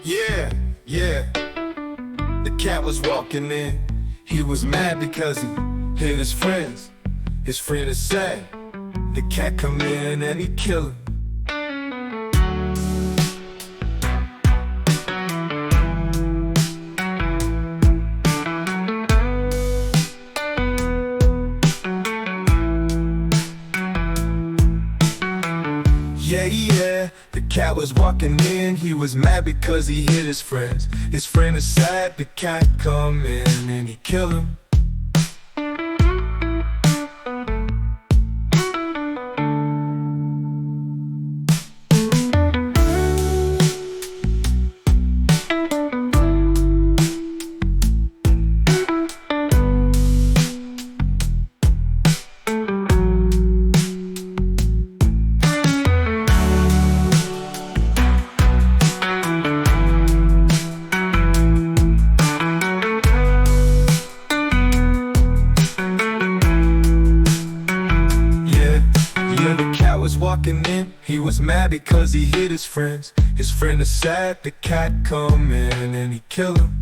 Yeah, yeah. The cat was walking in. He was mad because he hit his friends. His friend is sad. The cat come in and he kill him. Yeah, yeah, the cat was walking in. He was mad because he hit his friends. His friend is sad, the cat come in and he kill him. The cat was walking in. He was mad because he hit his friends. His friend is sad, the cat come in and he kill him.